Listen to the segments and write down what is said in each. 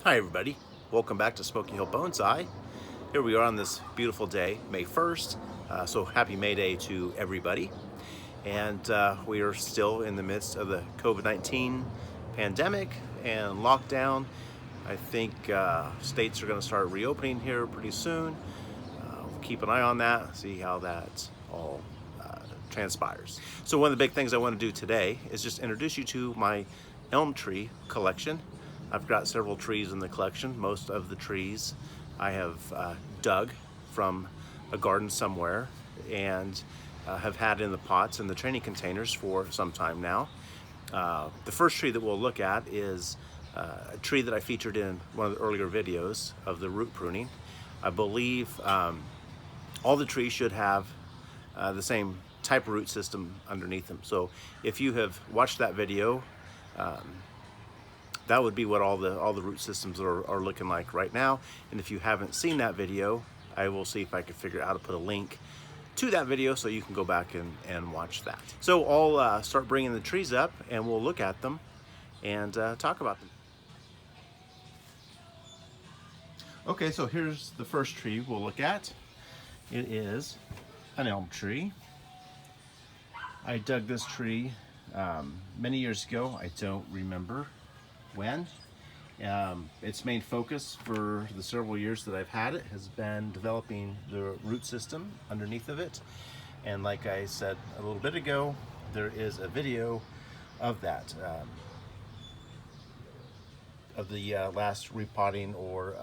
Hi everybody, welcome back to Smoky Hill Bonsai. Here we are on this beautiful day, May 1st, so happy May Day to everybody. And we are still in the midst of the COVID-19 pandemic and lockdown. I think states are going to start reopening here pretty soon. We'll keep an eye on that, see how that all transpires. So one of the big things I want to do today is just introduce you to my elm tree collection. I've got several trees in the collection. Most of the trees I have dug from a garden somewhere and have had in the pots and the training containers for some time now. The first tree that we'll look at is a tree that I featured in one of the earlier videos of the root pruning. I believe all the trees should have the same type of root system underneath them. So if you have watched that video, that would be what all the root systems are looking like right now. And if you haven't seen that video, I will see if I can figure out how to put a link to that video so you can go back and watch that. So I'll start bringing the trees up and we'll look at them and talk about them. Okay, so here's the first tree we'll look at. It is an elm tree. I dug this tree many years ago. I don't remember when. Its main focus for the several years that I've had it has been developing the root system underneath of it. And like I said a little bit ago, there is a video of that, of the last repotting or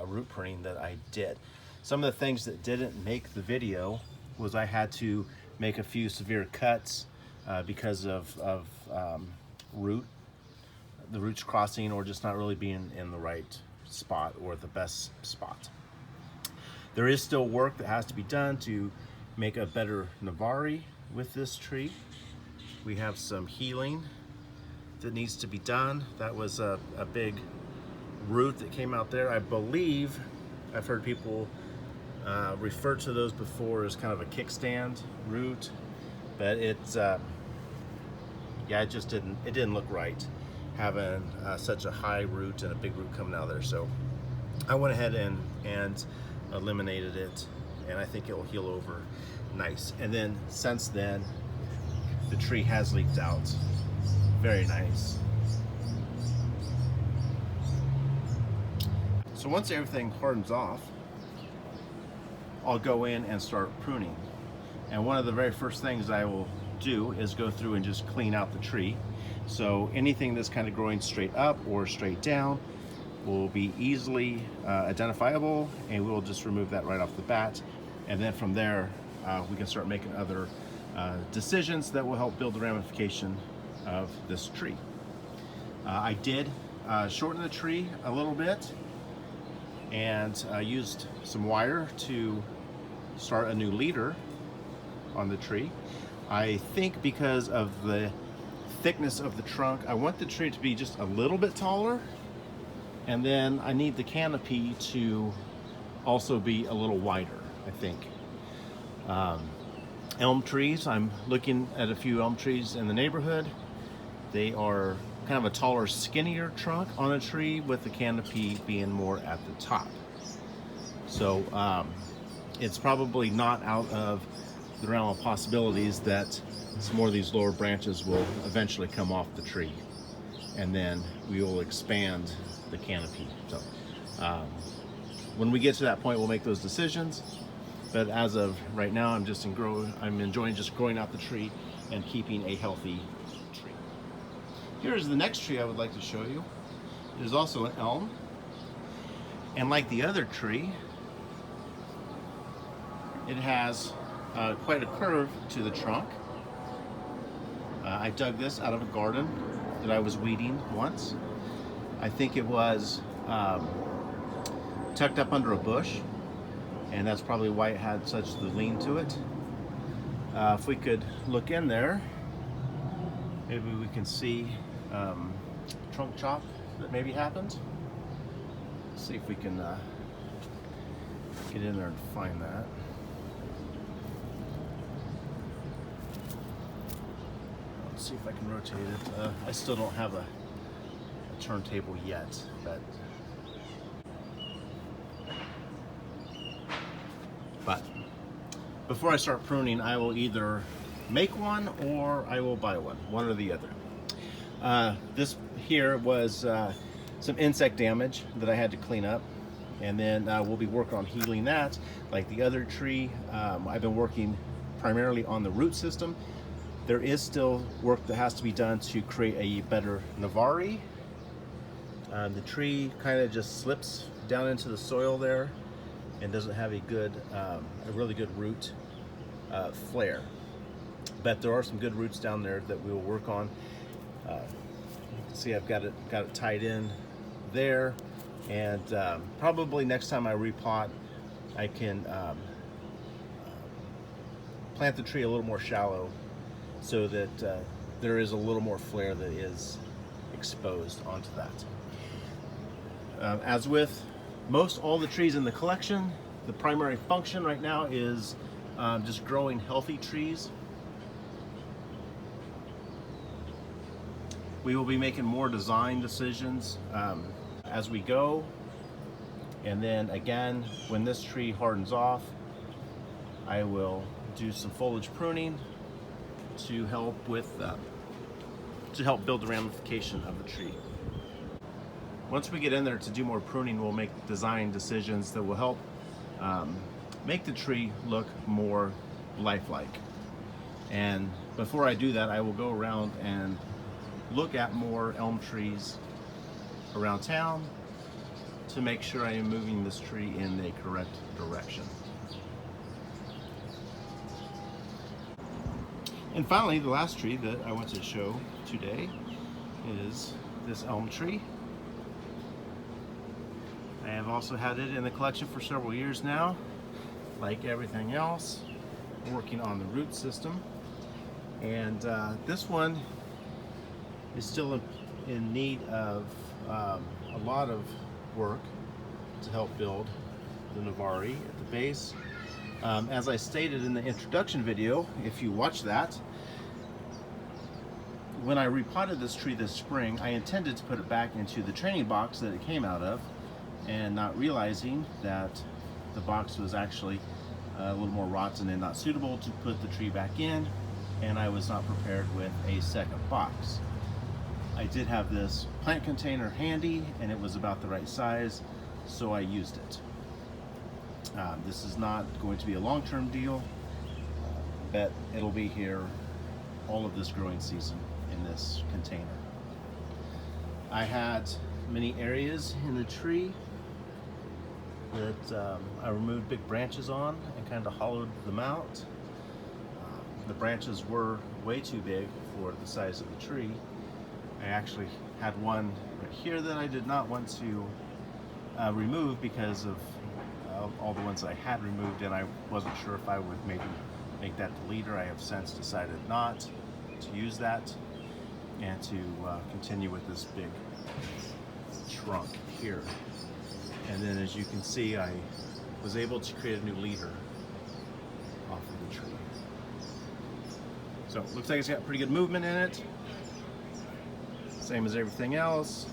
root pruning that I did. Some of the things that didn't make the video was I had to make a few severe cuts because of the roots crossing or just not really being in the right spot or the best spot. There is still work that has to be done to make a better Navarre with this tree. We have some healing that needs to be done. That was a big root that came out there. I believe I've heard people refer to those before as kind of a kickstand root, but it's yeah, it didn't look right having such a high root and a big root coming out of there. So I went ahead and eliminated it, and I think it will heal over nice. And then since then, the tree has leaked out. Very nice. So once everything hardens off, I'll go in and start pruning. And one of the very first things I will do is go through and just clean out the tree. So anything that's kind of growing straight up or straight down will be easily identifiable, and we'll just remove that right off the bat. And then from there, we can start making other decisions that will help build the ramification of this tree. I did shorten the tree a little bit and used some wire to start a new leader on the tree. I think because of the thickness of the trunk, I want the tree to be just a little bit taller, and then I need the canopy to also be a little wider, I think. Elm trees, I'm looking at a few elm trees in the neighborhood. They are kind of a taller, skinnier trunk on a tree with the canopy being more at the top. So it's probably not out of the realm of possibilities that some more of these lower branches will eventually come off the tree, and then we will expand the canopy. So when we get to that point, we'll make those decisions. But as of right now, I'm enjoying just growing out the tree and keeping a healthy tree. Here's the next tree I would like to show you. It is also an elm, and like the other tree, it has quite a curve to the trunk. I dug this out of a garden that I was weeding once. I think it was tucked up under a bush, and that's probably why it had such the lean to it. If we could look in there, maybe we can see trunk chop that maybe happened. Let's see if we can get in there and find that. Let's see if I can rotate it. I still don't have a turntable yet, but before I start pruning, I will either make one or I will buy one or the other. This here was some insect damage that I had to clean up, and then we'll be working on healing that. Like the other tree, I've been working primarily on the root system. There is still work that has to be done to create a better Navarri. The tree kind of just slips down into the soil there and doesn't have a really good root flare. But there are some good roots down there that we will work on. You can see I've got it tied in there, and probably next time I repot, I can plant the tree a little more shallow so that there is a little more flare that is exposed onto that. As with most all the trees in the collection, the primary function right now is just growing healthy trees. We will be making more design decisions as we go, and then again, when this tree hardens off, I will do some foliage pruning to help build the ramification of the tree. Once we get in there to do more pruning, we'll make design decisions that will help make the tree look more lifelike. And before I do that, I will go around and look at more elm trees around town to make sure I am moving this tree in the correct direction. And finally, the last tree that I want to show today is this elm tree. I have also had it in the collection for several years now. Like everything else, working on the root system. And this one is still in need of a lot of work to help build the Navarri at the base. As I stated in the introduction video, if you watch that, when I repotted this tree this spring, I intended to put it back into the training box that it came out of, and not realizing that the box was actually a little more rotten and not suitable to put the tree back in, and I was not prepared with a second box. I did have this plant container handy, and it was about the right size, so I used it. This is not going to be a long-term deal, but it'll be here all of this growing season in this container. I had many areas in the tree that I removed big branches on and kind of hollowed them out. The branches were way too big for the size of the tree. I actually had one right here that I did not want to remove because of all the ones I had removed, and I wasn't sure if I would maybe make that the leader. I have since decided not to use that and to continue with this big trunk here. And then, as you can see, I was able to create a new leader off of the tree. So it looks like it's got pretty good movement in it. Same as everything else.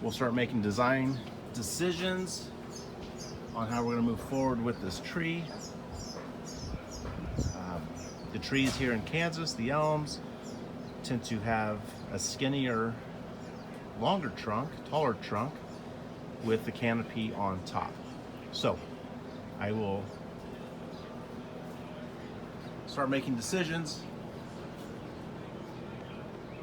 We'll start making design decisions on how we're going to move forward with this tree. The trees here in Kansas, the elms, tend to have a skinnier, longer trunk, taller trunk, with the canopy on top. So I will start making decisions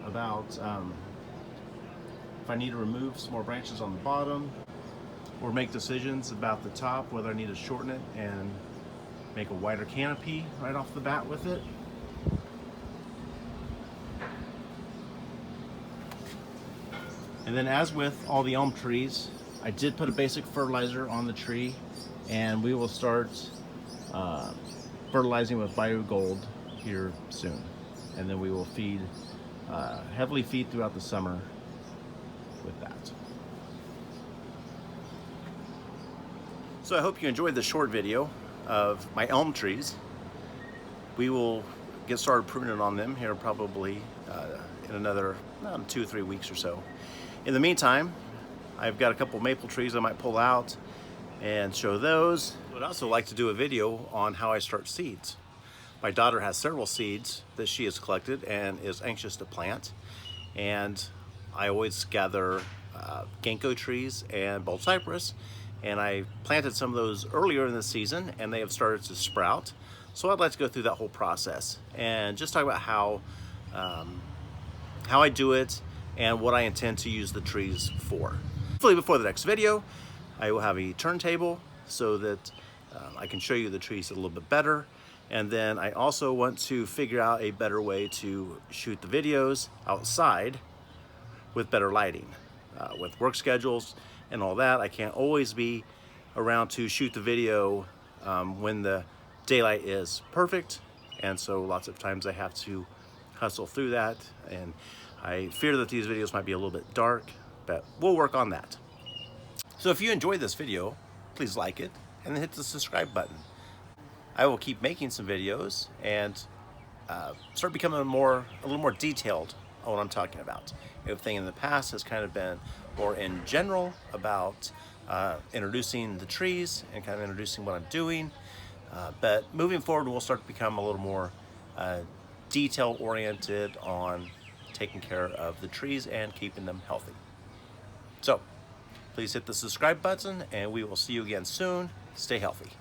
about if I need to remove some more branches on the bottom, or make decisions about the top, whether I need to shorten it and make a wider canopy right off the bat with it. And then, as with all the elm trees, I did put a basic fertilizer on the tree, and we will start fertilizing with BioGold here soon. And then we will feed, heavily feed throughout the summer with that. So I hope you enjoyed the short video of my elm trees. We will get started pruning on them here probably in another 2 or 3 weeks or so. In the meantime, I've got a couple maple trees I might pull out and show those. I would also like to do a video on how I start seeds. My daughter has several seeds that she has collected and is anxious to plant, and I always gather ginkgo trees and bold cypress, and I planted some of those earlier in the season and they have started to sprout. So I'd like to go through that whole process and just talk about how I do it and what I intend to use the trees for. Hopefully before the next video, I will have a turntable so that I can show you the trees a little bit better. And then I also want to figure out a better way to shoot the videos outside with better lighting. With work schedules and all that, I can't always be around to shoot the video when the daylight is perfect. And so lots of times I have to hustle through that. And I fear that these videos might be a little bit dark, but we'll work on that. So if you enjoyed this video, please like it and then hit the subscribe button. I will keep making some videos and start becoming a little more detailed on what I'm talking about. Everything in the past has kind of been more in general about introducing the trees and kind of introducing what I'm doing. But moving forward, we'll start to become a little more detail oriented on taking care of the trees and keeping them healthy. So please hit the subscribe button and we will see you again soon. Stay healthy.